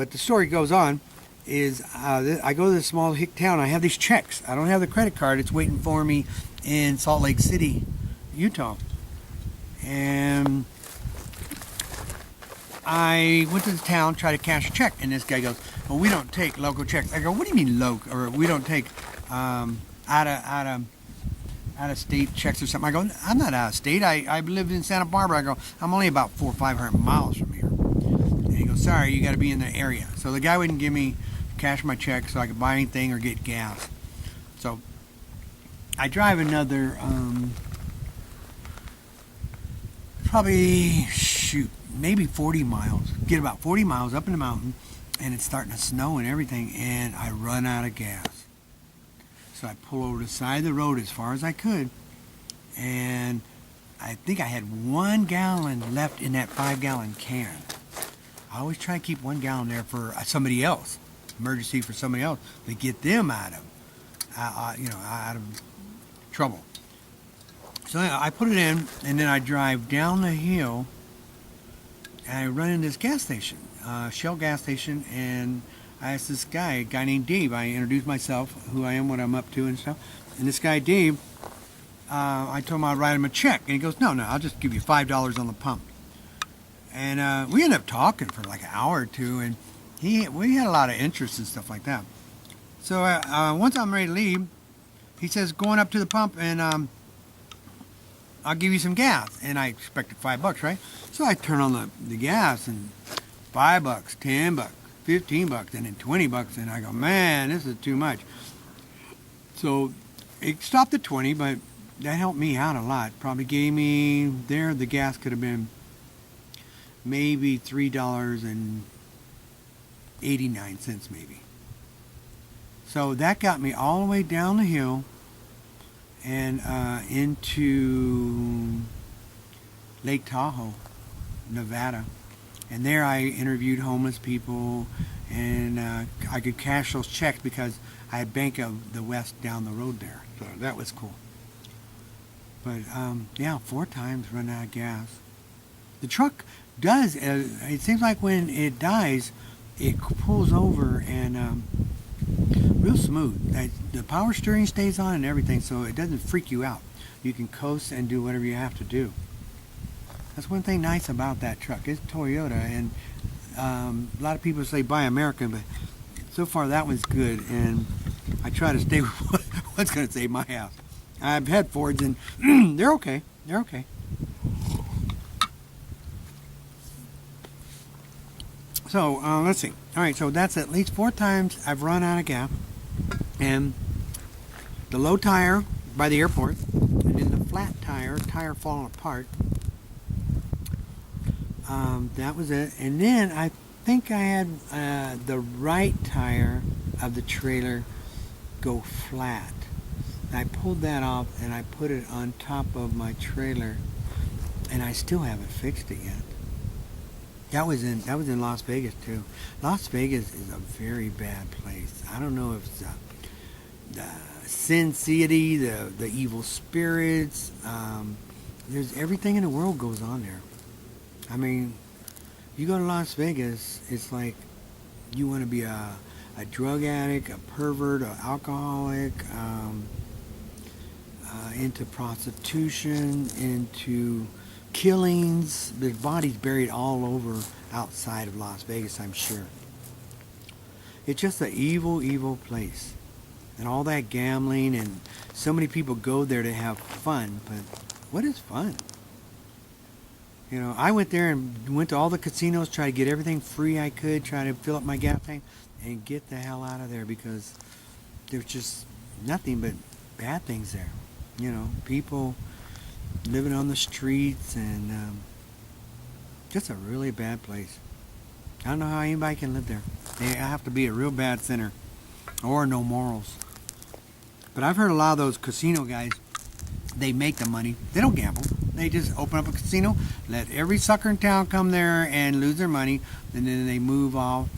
But the story goes on, is I go to this small hick town. I have these checks. I don't have the credit card. It's waiting for me in Salt Lake City, Utah. And I went to the town, tried to cash a check, and this guy goes, "Well, we don't take local checks." I go, "What do you mean local? Or we don't take out of state checks or something?" I go, "I'm not out of state. I live in Santa Barbara." I go, "I'm only about 400 or 500 miles from here." And he goes, "Sorry, you got to be in the area." So the guy wouldn't give me cash my check so I could buy anything or get gas. So I drive another probably maybe 40 miles. Get about 40 miles up in the mountain, and it's starting to snow and everything, and I run out of gas. So I pull over the side of the road as far as I could, and I think I had 1 gallon left in that 5-gallon can. I always try to keep 1 gallon there for somebody else, emergency for somebody else, to get them out of trouble. So I put it in, and then I drive down the hill, and I run in this gas station, Shell gas station, and I asked this guy, a guy named Dave. I introduced myself, who I am, what I'm up to and stuff. And this guy, Dave, I told him I'd write him a check. And he goes, no, I'll just give you $5 on the pump. And we ended up talking for like an hour or two, and we had a lot of interest and stuff like that. So once I'm ready to leave, he says, going up to the pump, and I'll give you some gas. And I expected $5, right? So I turn on the gas, and $5, $10, $15, and then $20, and I go, man, this is too much. So it stopped at 20, but that helped me out a lot. Probably gave me the gas could have been maybe $3.89 maybe. So that got me all the way down the hill and into Lake Tahoe, Nevada. And there I interviewed homeless people, and I could cash those checks because I had Bank of the West down the road there. So that was cool. But yeah, 4 times run out of gas. The truck does, it seems like when it dies, it pulls over and real smooth. The power steering stays on and everything, so it doesn't freak you out. You can coast and do whatever you have to do. That's one thing nice about that truck. It's Toyota, and a lot of people say buy American, but so far that one's good, and I try to stay with what's going to save my house. I've had Fords, and they're okay. They're okay. So let's see. All right, so that's at least 4 times I've run out of gas, and the low tire by the airport, and then the flat tire falling apart. That was it. And then I think I had the right tire of the trailer go flat. And I pulled that off and I put it on top of my trailer, and I still haven't fixed it yet. That was in Las Vegas too. Las Vegas is a very bad place. I don't know if it's the Sin City, the evil spirits. There's everything in the world goes on there. I mean, you go to Las Vegas, it's like you want to be a drug addict, a pervert, an alcoholic, into prostitution, into killings. There's bodies buried all over outside of Las Vegas, I'm sure. It's just an evil, evil place. And all that gambling, and so many people go there to have fun, but what is fun? You know, I went there and went to all the casinos, tried to get everything free I could, try to fill up my gas tank, and get the hell out of there, because there's just nothing but bad things there. You know, people living on the streets, and just a really bad place. I don't know how anybody can live there. They have to be a real bad sinner or no morals. But I've heard a lot of those casino guys, they make the money. They don't gamble. They just open up a casino, let every sucker in town come there and lose their money, and then they move off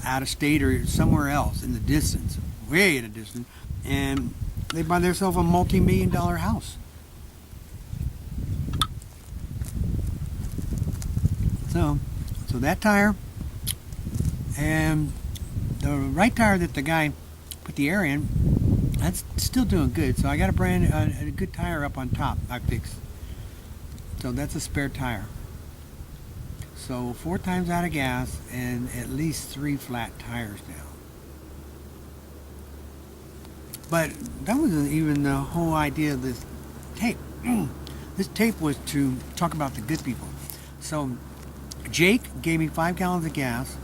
out of state or somewhere else in the distance, way in the distance, and they buy themselves a multi-million-dollar house. So that tire And the right tire that the guy put the air in, that's still doing good. So I got a good tire up on top I fixed. So that's a spare tire. So 4 times out of gas and at least 3 flat tires now. But that wasn't even the whole idea of this tape. This tape was to talk about the good people. So Jake gave me 5 gallons of gas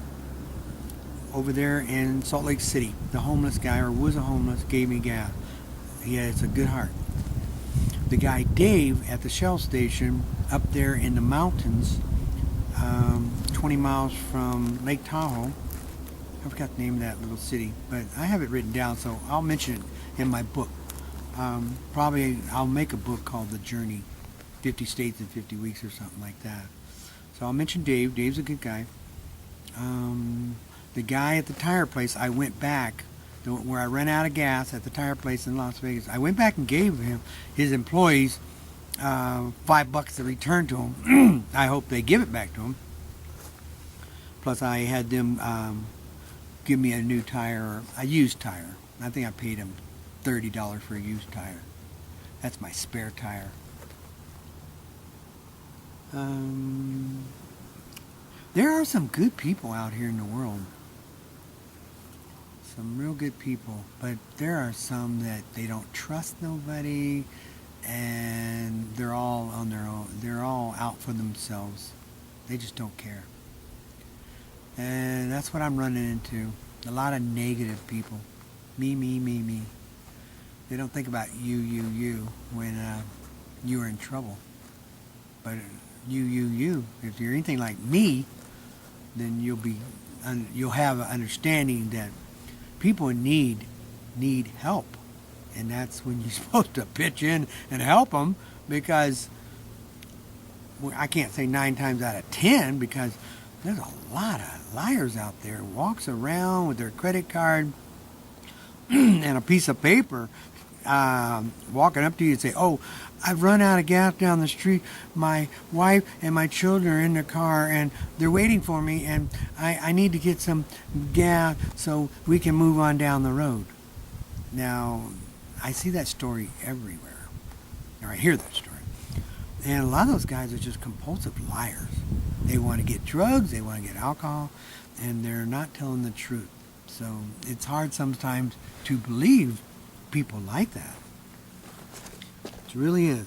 over there in Salt Lake City. The homeless guy, or was a homeless, gave me gas. He has a good heart. The guy Dave at the Shell station up there in the mountains, 20 miles from Lake Tahoe. I forgot the name of that little city, but I have it written down, so I'll mention it in my book. Probably I'll make a book called The Journey, 50 States in 50 Weeks or something like that. So I'll mention Dave. Dave's a good guy. The guy at the tire place, I went back, where I ran out of gas at the tire place in Las Vegas. I went back and gave him, his employees, $5 to return to him. I hope they give it back to him. Plus I had them give me a new tire, a used tire. I think I paid him $30 for a used tire. That's my spare tire. There are some good people out here in the world. Some real good people. But there are some that they don't trust nobody, and they're all on their own. They're all out for themselves. They just don't care. And that's what I'm running into. A lot of negative people. Me, me, me, me. They don't think about you when you're in trouble. But you. If you're anything like me, then you'll have an understanding that people in need help. And that's when you're supposed to pitch in and help them, because I can't say 9 times out of 10, because there's a lot of liars out there who walks around with their credit card and a piece of paper, walking up to you and say, "Oh, I've run out of gas down the street. My wife and my children are in the car and they're waiting for me, and I need to get some gas so we can move on down the road." Now, I see that story everywhere, or I hear that story. And a lot of those guys are just compulsive liars. They want to get drugs, they want to get alcohol, and they're not telling the truth. So it's hard sometimes to believe people like that. It really is.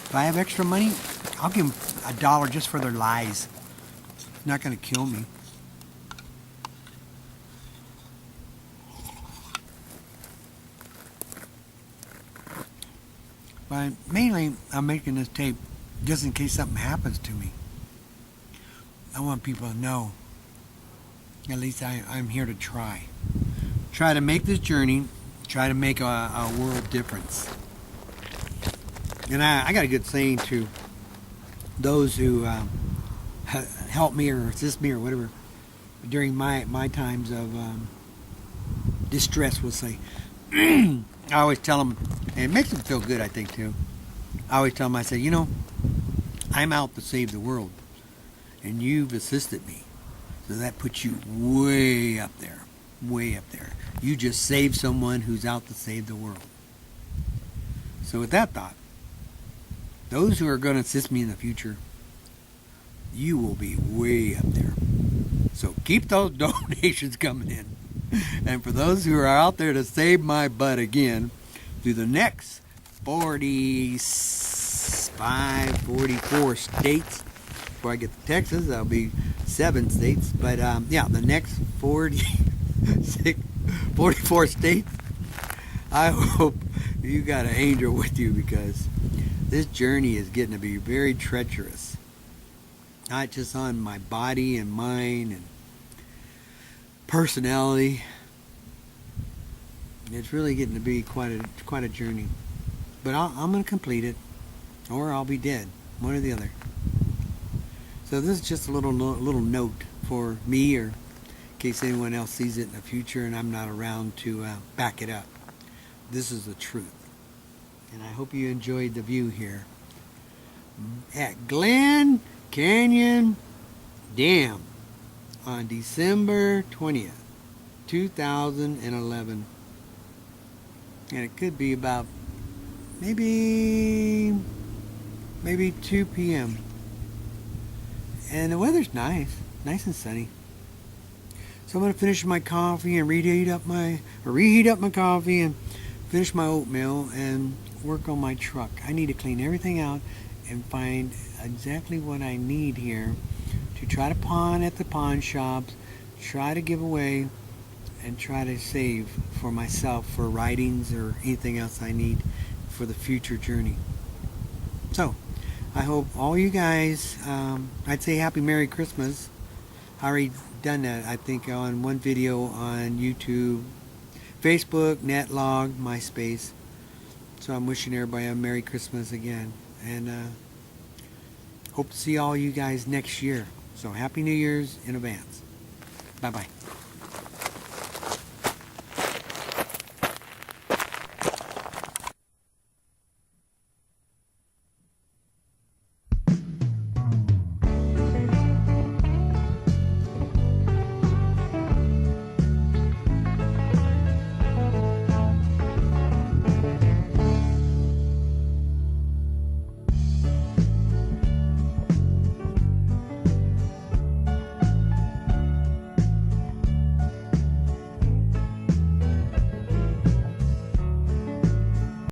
If I have extra money, I'll give them $1 just for their lies. It's not going to kill me. But mainly, I'm making this tape just in case something happens to me. I want people to know, at least I'm here to try. Try to make this journey, try to make a world difference. And I got a good saying to those who help me or assist me or whatever during my times of distress, we'll say. I always tell them, and it makes them feel good, I think, too. I always tell them, I say, I'm out to save the world, and you've assisted me. So that puts you way up there, way up there. You just saved someone who's out to save the world. So with that thought, those who are going to assist me in the future, you will be way up there. So keep those donations coming in. And for those who are out there to save my butt again, through the next 44 states, before I get to Texas, that'll be 7 states. But the next 44 states, I hope you got an angel with you, because this journey is getting to be very treacherous. Not just on my body and mind and personality. It's really getting to be quite a journey. But I'm going to complete it, or I'll be dead, one or the other. So this is just a little note for me, or in case anyone else sees it in the future and I'm not around to back it up. This is the truth. And I hope you enjoyed the view here at Glen Canyon Dam on December 20th, 2011. And it could be about maybe 2 p.m. And the weather's nice and sunny. So I'm going to finish my coffee and reheat up my coffee and finish my oatmeal and work on my truck. I need to clean everything out and find exactly what I need here to try to pawn at the pawn shops, try to give away, and try to save for myself for writings or anything else I need for the future journey. So, I hope all you guys, I'd say Happy Merry Christmas. I already done that, I think, on one video on YouTube, Facebook, Netlog, MySpace. So I'm wishing everybody a Merry Christmas again. And hope to see all you guys next year. So Happy New Year's in advance. Bye-bye.